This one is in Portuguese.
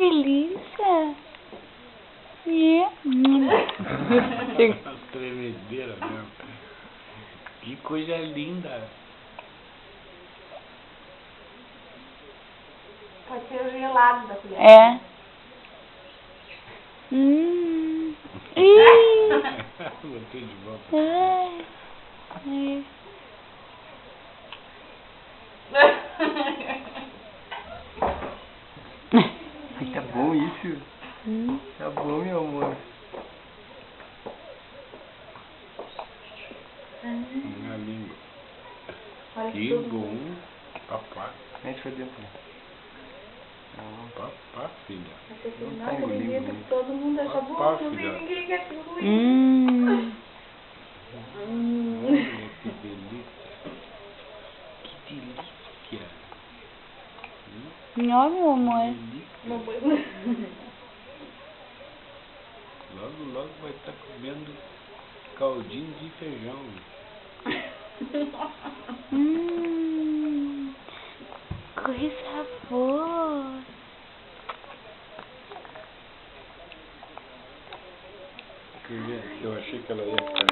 delícia. Tremedeira mesmo. Que coisa linda. Pode ser o gelado da colher. É. Botei de volta. Tá bom isso? Tá bom, meu amor. Na língua. Olha Que tudo. bom. Papá. Mete pra dentro. Papá, filha. Não tá Nossa, engolindo ninguém, muito. todo mundo acha Papá, bom, não tem filha. ninguém que acha ruim. Olha que delícia. Que delícia. Não, meu amor. Delícia. Logo, logo vai estar comendo caldinho de feijão. Coisa boa. Eu achei que ela ia ficar